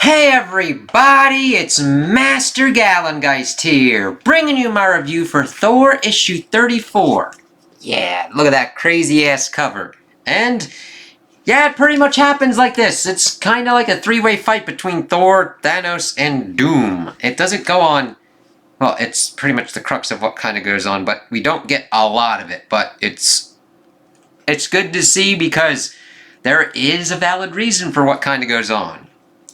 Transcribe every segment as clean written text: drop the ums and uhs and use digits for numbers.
Hey everybody, it's Master Gallengeist here, bringing you my review for Thor issue 34. Yeah, look at that crazy ass cover. And yeah, it pretty much happens like this. It's kind of like a three-way fight between Thor, Thanos, and Doom. It doesn't go on, well, it's pretty much the crux of what kind of goes on, but we don't get a lot of it, but it's good to see because there is a valid reason for what kind of goes on.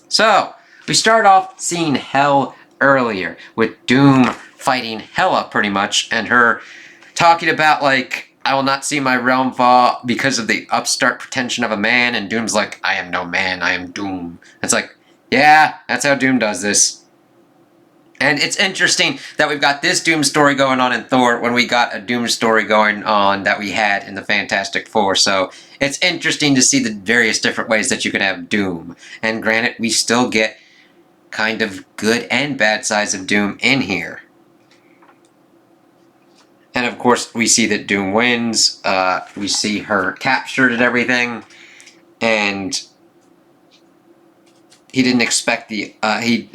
So, we start off seeing Hel earlier, with Doom fighting Hela pretty much, and her talking about, like, I will not see my realm fall because of the upstart pretension of a man, and Doom's like, I am no man, I am Doom. It's like, yeah, that's how Doom does this. And it's interesting that we've got this Doom story going on in Thor when we got a Doom story going on that we had in the Fantastic Four. So it's interesting to see the various different ways that you can have Doom. And granted, we still get kind of good and bad sides of Doom in here. And of course, we see that Doom wins. We see her captured and everything. And he didn't expect it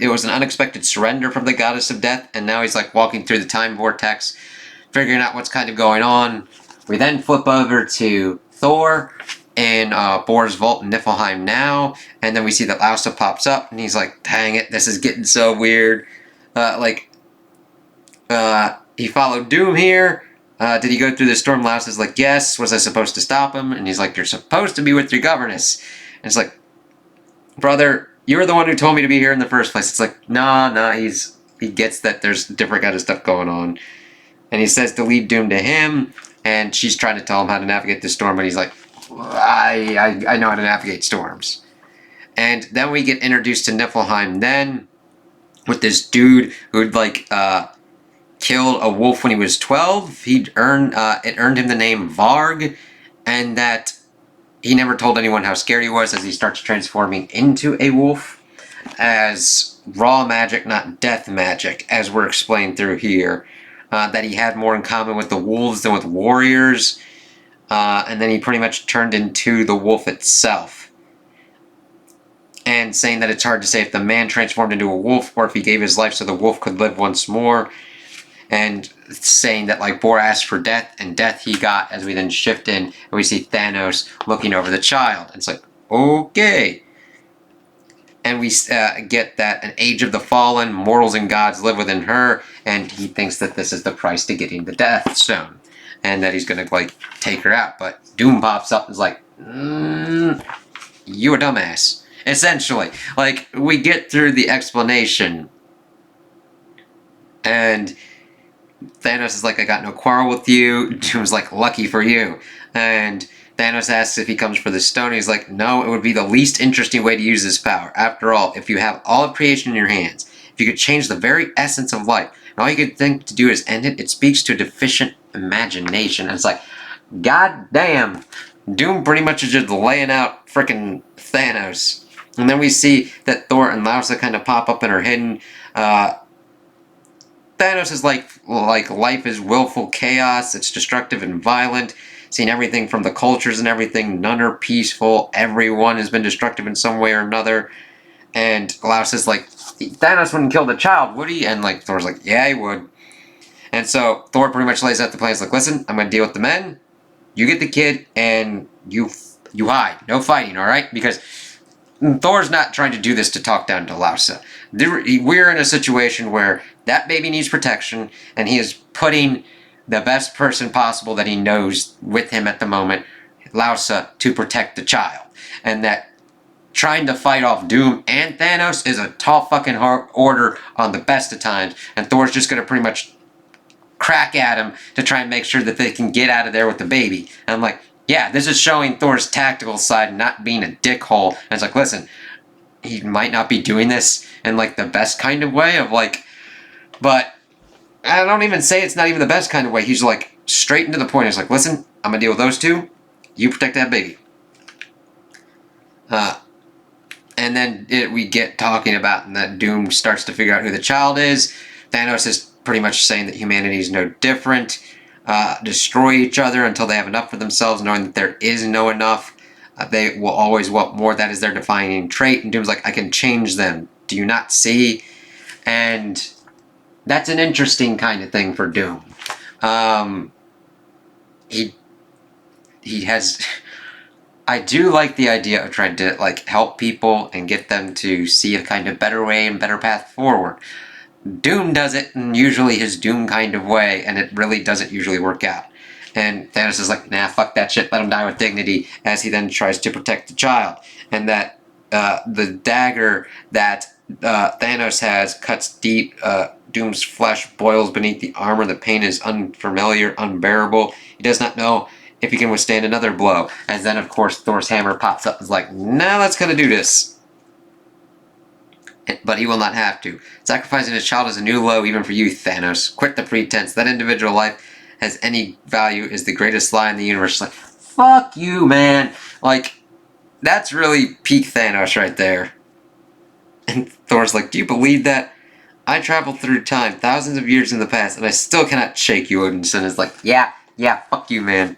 was an unexpected surrender from the goddess of death, and now he's like walking through the time vortex, figuring out what's kind of going on. We then flip over to Thor in Bor's Vault in Niflheim now, and then we see that Lausa pops up, and he's like, dang it, this is getting so weird. He followed Doom here. Did he go through the storm? Lausa's like, yes. Was I supposed to stop him? And he's like, you're supposed to be with your governess. And it's like, brother, you were the one who told me to be here in the first place. It's like, nah, he gets that there's different kind of stuff going on. And he says to leave Doom to him, and she's trying to tell him how to navigate the storm, and he's like, I know how to navigate storms. And then we get introduced to Niflheim then, with this dude who'd killed a wolf when he was 12. It earned him the name Varg, and that he never told anyone how scared he was as he starts transforming into a wolf as raw magic, not death magic, as we're explained through here. That he had more in common with the wolves than with warriors. And then he pretty much turned into the wolf itself. And saying that it's hard to say if the man transformed into a wolf or if he gave his life so the wolf could live once more. And saying that Bor asked for death, and death he got, as we then shift in, and we see Thanos looking over the child. And it's like, okay. And we get that an age of the fallen, mortals and gods live within her, and he thinks that this is the price to getting the Death Stone. And that he's going to, take her out. But Doom pops up and is like, you a dumbass. Essentially. We get through the explanation, and Thanos is like, I got no quarrel with you. Doom's like, lucky for you. And Thanos asks if he comes for the stone. He's like, no, it would be the least interesting way to use this power. After all, if you have all of creation in your hands, if you could change the very essence of life, and all you could think to do is end it, it speaks to a deficient imagination. And it's like, god damn. Doom pretty much is just laying out frickin' Thanos. And then we see that Thor and Lausa kind of pop up and are hidden. Thanos is like life is willful chaos, it's destructive and violent, seeing everything from the cultures and everything, none are peaceful, everyone has been destructive in some way or another, and Laos is like, Thanos wouldn't kill the child, would he? And Thor's like, yeah, he would. And so Thor pretty much lays out the plan. He's like, listen, I'm going to deal with the men, you get the kid, and you hide, no fighting, alright? Because Thor's not trying to do this to talk down to Lausa. We're in a situation where that baby needs protection, and he is putting the best person possible that he knows with him at the moment, Lausa, to protect the child. And that trying to fight off Doom and Thanos is a tall fucking order on the best of times, and Thor's just going to pretty much crack at him to try and make sure that they can get out of there with the baby. And I'm like, yeah, this is showing Thor's tactical side, not being a dickhole. And it's like, listen, he might not be doing this in the best kind of way of but I don't even say it's not even the best kind of way. He's straight into the point. He's like, listen, I'm gonna deal with those two. You protect that baby. And then we get talking about, and that Doom starts to figure out who the child is. Thanos is pretty much saying that humanity is no different. Destroy each other until they have enough for themselves, knowing that there is no enough. They will always want more. That is their defining trait. And Doom's like, I can change them. Do you not see? And that's an interesting kind of thing for Doom. He has. I do like the idea of trying to like help people and get them to see a kind of better way and better path forward. Doom does it in usually his Doom kind of way, and it really doesn't usually work out. And Thanos is like, nah, fuck that shit, let him die with dignity, as he then tries to protect the child. And that the dagger that Thanos has cuts deep. Doom's flesh boils beneath the armor. The pain is unfamiliar, unbearable. He does not know if he can withstand another blow. And then, of course, Thor's hammer pops up and is like, nah, let's gonna do this. But he will not have to. Sacrificing his child is a new low even for you, Thanos. Quit the pretense. That individual life has any value is the greatest lie in the universe. Like, fuck you, man. Like, that's really peak Thanos right there. And Thor's like, do you believe that? I traveled through time, thousands of years in the past, and I still cannot shake you, Odinson. Is like, yeah, fuck you, man.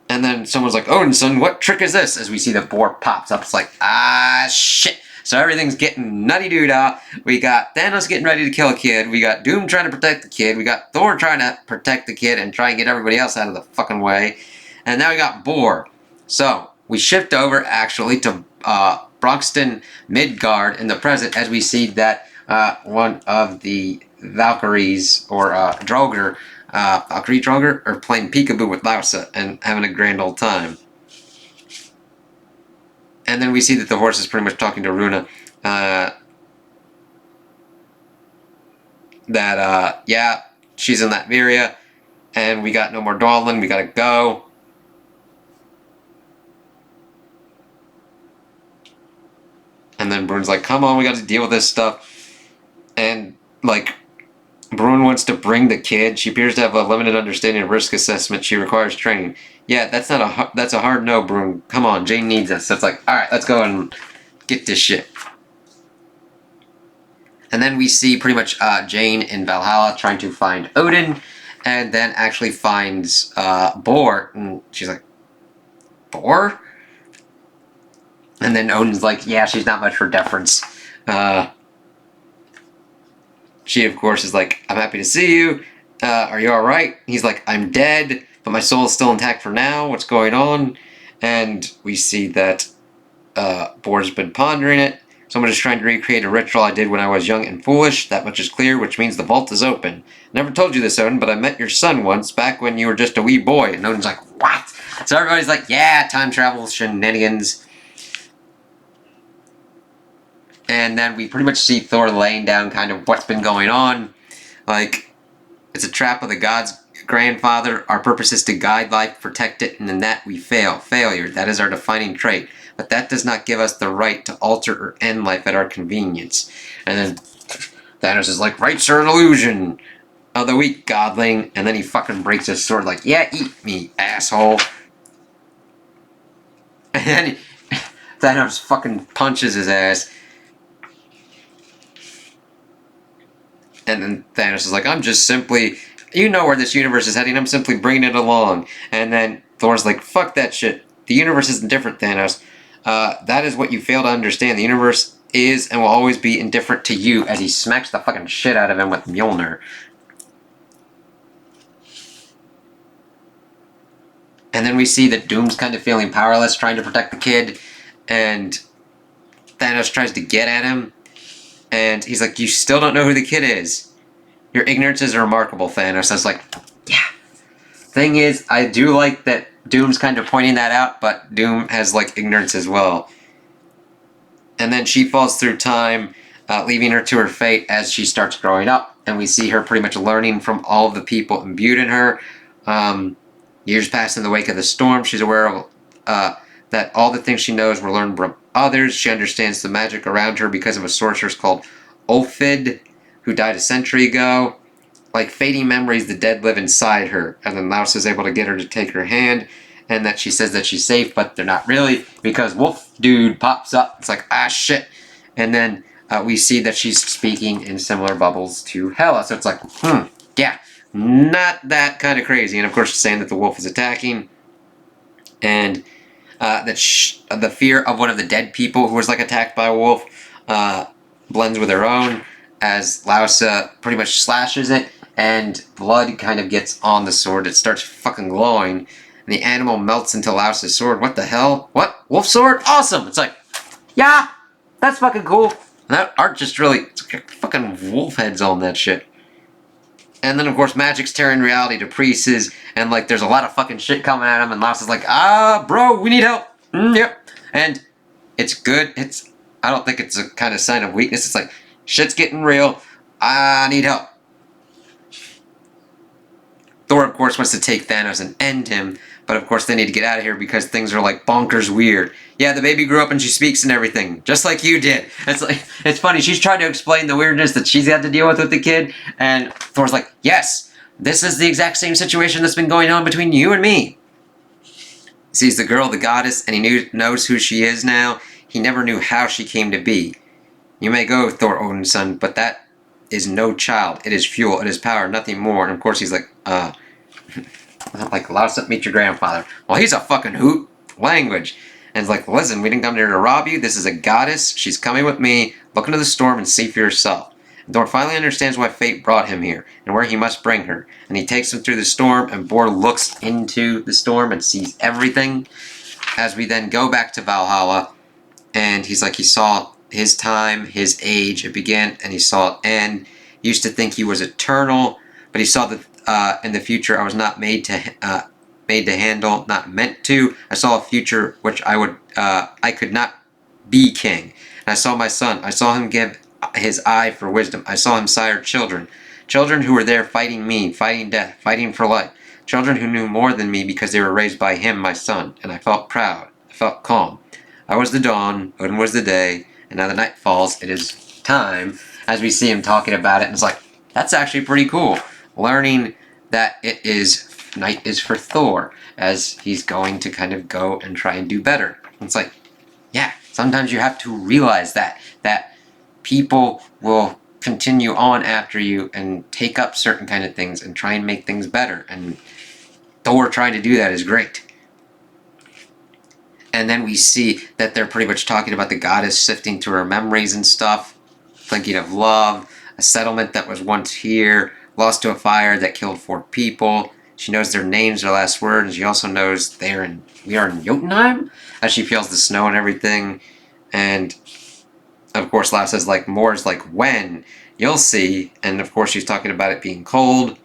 And then someone's like, Odinson, what trick is this? As we see the boar pops up, it's like, ah, shit. So everything's getting nutty-doo-dah. We got Thanos getting ready to kill a kid. We got Doom trying to protect the kid. We got Thor trying to protect the kid and try and get everybody else out of the fucking way. And now we got Boar. So we shift over, actually, to Broxton Midgard in the present as we see that one of the Valkyries, or Droger, Valkyrie Droger, are playing peekaboo with Lausa and having a grand old time. And then we see that the horse is pretty much talking to Runa. Yeah, she's in Latveria. And we got no more dawdling. We gotta go. And then Bruin's like, come on, we gotta deal with this stuff. And, like, Bruin wants to bring the kid. She appears to have a limited understanding of risk assessment. She requires training. Yeah, that's a hard no, Bruin. Come on, Jane needs us. So it's like, alright, let's go and get this shit. And then we see pretty much Jane in Valhalla trying to find Odin, and then actually finds Bor, and she's like, Bor? And then Odin's like, yeah, she's not much for deference. She, of course, is like, I'm happy to see you. Are you alright? He's like, I'm dead, but my soul is still intact for now. What's going on? And we see that Bor's been pondering it. Someone is trying to recreate a ritual I did when I was young and foolish. That much is clear, which means the vault is open. Never told you this, Odin, but I met your son once, back when you were just a wee boy. And Odin's like, what? So everybody's like, yeah, time travel shenanigans. And then we pretty much see Thor laying down kind of what's been going on. Like, it's a trap of the gods' grandfather. Our purpose is to guide life, protect it, and in that we fail. Failure, that is our defining trait. But that does not give us the right to alter or end life at our convenience. And then Thanos is like, rights are an illusion of the weak, godling. And then he fucking breaks his sword like, yeah, eat me, asshole. And then Thanos fucking punches his ass. And then Thanos is like, I'm just simply, you know where this universe is heading, I'm simply bringing it along. And then Thor's like, fuck that shit. The universe isn't different, Thanos. That is what you fail to understand. The universe is and will always be indifferent to you, as he smacks the fucking shit out of him with Mjolnir. And then we see that Doom's kind of feeling powerless, trying to protect the kid. And Thanos tries to get at him. And he's like, you still don't know who the kid is. Your ignorance is remarkable, Thanos. I was like, yeah. Thing is, I do like that Doom's kind of pointing that out, but Doom has, like, ignorance as well. And then she falls through time, leaving her to her fate as she starts growing up. And we see her pretty much learning from all of the people imbued in her. Years pass in the wake of the storm. She's aware of that all the things she knows were learned from others. She understands the magic around her because of a sorceress called Ulfid, who died a century ago. Like fading memories, the dead live inside her. And then Laus is able to get her to take her hand, and that she says that she's safe, but they're not really, because Wolf Dude pops up. It's like, ah, shit. And then we see that she's speaking in similar bubbles to Hela. So it's like, yeah, not that kind of crazy. And of course, she's saying that the wolf is attacking. And the fear of one of the dead people who was like attacked by a wolf blends with her own as Lausa pretty much slashes it, and blood kind of gets on the sword. It starts fucking glowing, and the animal melts into Lausa's sword. What the hell? What? Wolf sword? Awesome! It's like, yeah, that's fucking cool. And that art just really, it's like fucking wolf heads on that shit. And then, of course, magic's tearing reality to pieces, and, like, there's a lot of fucking shit coming at him, and Lausa's like, bro, we need help. Yep. And it's good. I don't think it's a kind of sign of weakness. It's like, shit's getting real. I need help. Thor, of course, wants to take Thanos and end him, but of course they need to get out of here because things are like bonkers weird. Yeah, the baby grew up and she speaks and everything, just like you did. It's funny, she's trying to explain the weirdness that she's had to deal with the kid, and Thor's like, yes, this is the exact same situation that's been going on between you and me. He sees the girl, the goddess, and he knows who she is now. He never knew how she came to be. You may go, Thor, Odin's son, but that is no child. It is fuel. It is power. Nothing more. And of course he's like, like, Lausa, meet your grandfather. Well, he's a fucking hoot. Language. And it's like, listen, we didn't come here to rob you. This is a goddess. She's coming with me. Look into the storm and see for yourself. And Thor finally understands why fate brought him here and where he must bring her. And he takes him through the storm, and Bor looks into the storm and sees everything. As we then go back to Valhalla, and he's like, he saw his time, his age, it began, and he saw it end. He used to think he was eternal, but he saw that in the future I was not made to handle, not meant to. I saw a future which I could not be king. And I saw my son. I saw him give his eye for wisdom. I saw him sire children who were there fighting me, fighting death, fighting for life. Children who knew more than me because they were raised by him, my son. And I felt proud. I felt calm. I was the dawn. Odin was the day. And now the night falls, it is time, as we see him talking about it, and it's like, that's actually pretty cool. Learning that night is for Thor, as he's going to kind of go and try and do better. It's like, yeah, sometimes you have to realize that people will continue on after you and take up certain kind of things and try and make things better, and Thor trying to do that is great. And then we see that they're pretty much talking about the goddess sifting through her memories and stuff, thinking of love, a settlement that was once here, lost to a fire that killed 4 people. She knows their names, their last word, and she also knows we are in Jotunheim, as she feels the snow and everything. And of course, Lausa's like, more's like when, you'll see. And of course, she's talking about it being cold.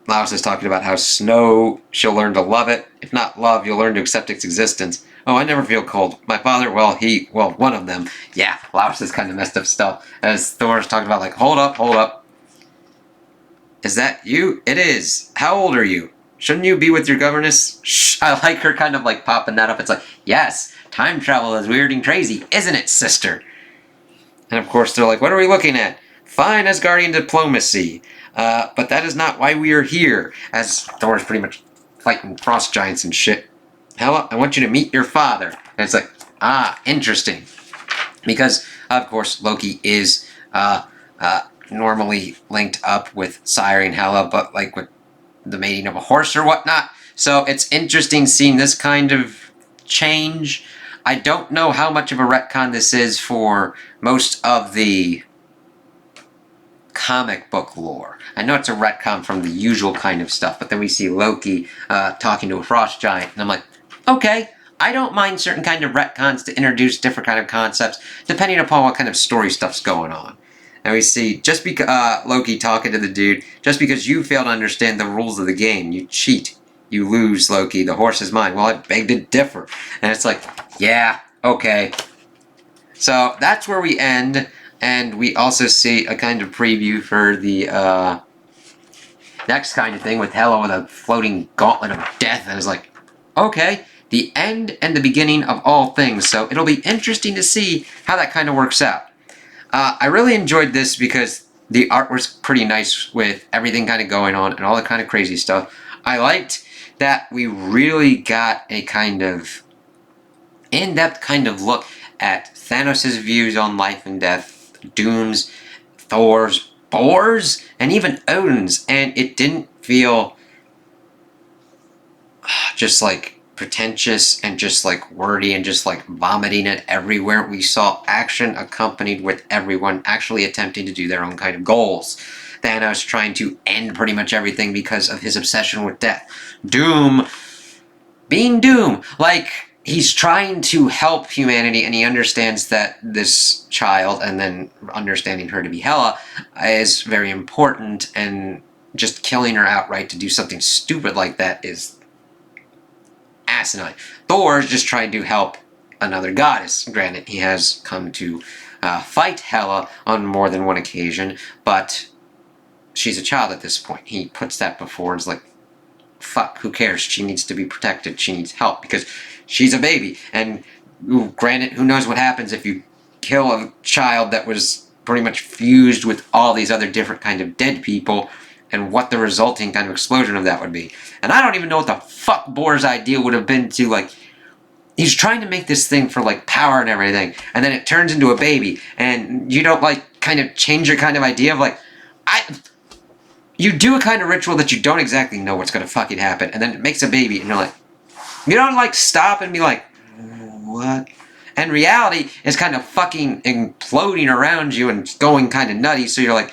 Laos is talking about how snow, she'll learn to love it. If not love, you'll learn to accept its existence. Oh, I never feel cold. My father, one of them. Yeah, Laos is kind of messed up stuff. As Thor's talking about, like, hold up. Is that you? It is. How old are you? Shouldn't you be with your governess? Shh, I like her kind of like popping that up. It's like, yes, time travel is weird and crazy, isn't it, sister? And of course, they're like, what are we looking at? Fine Asgardian diplomacy. But that is not why we are here, as Thor is pretty much fighting frost giants and shit. Hela, I want you to meet your father. And it's like, interesting. Because, of course, Loki is normally linked up with siring Hela, but like with the mating of a horse or whatnot. So it's interesting seeing this kind of change. I don't know how much of a retcon this is for most of the comic book lore. I know it's a retcon from the usual kind of stuff, but then we see Loki talking to a frost giant, and I'm like, okay, I don't mind certain kind of retcons to introduce different kind of concepts, depending upon what kind of story stuff's going on. And we see, just because Loki talking to the dude, just because you fail to understand the rules of the game, you cheat, you lose, Loki, the horse is mine. Well, I beg to differ. And it's like, yeah, okay. So that's where we end. And we also see a kind of preview for the next kind of thing with Hela with a floating gauntlet of death. And it's like, okay, the end and the beginning of all things. So it'll be interesting to see how that kind of works out. I really enjoyed this because the art was pretty nice with everything kind of going on and all the kind of crazy stuff. I liked that we really got a kind of in-depth kind of look at Thanos' views on life and death, Doom's, Thor's, Bor's, and even Odin's, and it didn't feel just like pretentious and just like wordy and just like vomiting it everywhere. We saw action accompanied with everyone actually attempting to do their own kind of goals. Thanos trying to end pretty much everything because of his obsession with death. Doom being Doom. Like, he's trying to help humanity, and he understands that this child, and then understanding her to be Hela, is very important, and just killing her outright to do something stupid like that is asinine. Thor is just trying to help another goddess. Granted, he has come to fight Hela on more than one occasion, but she's a child at this point. He puts that before. It's like, fuck, who cares? She needs to be protected. She needs help because she's a baby. And granted, who knows what happens if you kill a child that was pretty much fused with all these other different kind of dead people, and what the resulting kind of explosion of that would be. And I don't even know what the fuck Boar's idea would have been to, like, he's trying to make this thing for, like, power and everything, and then it turns into a baby, and you don't, like, kind of change your kind of idea of, like, you do a kind of ritual that you don't exactly know what's going to fucking happen, and then it makes a baby, and you're like, you don't, like, stop and be like, what? And reality is kind of fucking imploding around you and going kind of nutty, so you're like,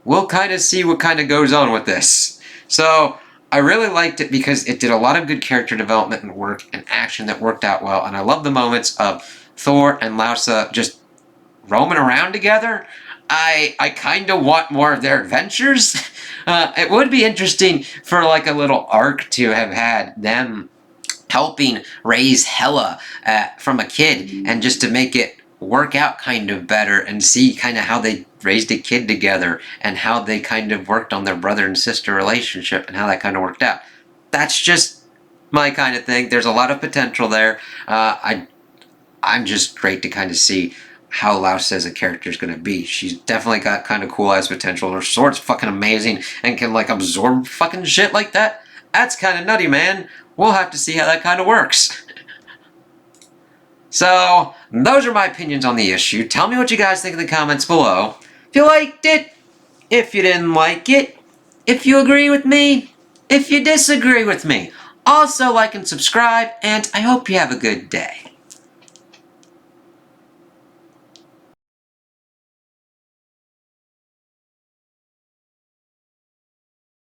we'll kind of see what kind of goes on with this. So, I really liked it because it did a lot of good character development and work and action that worked out well, and I love the moments of Thor and Lausa just roaming around together. I kind of want more of their adventures. It would be interesting for like a little arc to have had them helping raise Hela from a kid, and just to make it work out kind of better and see kind of how they raised a kid together and how they kind of worked on their brother and sister relationship and how that kind of worked out. That's just my kind of thing. There's a lot of potential there. I'm just great to kind of see how Laus as a character is going to be. She's definitely got kind of cool ass potential. Her sword's fucking amazing and can like absorb fucking shit like that. That's kind of nutty, man. We'll have to see how that kind of works. So, those are my opinions on the issue. Tell me what you guys think in the comments below. If you liked it, if you didn't like it, if you agree with me, if you disagree with me. Also like and subscribe, and I hope you have a good day.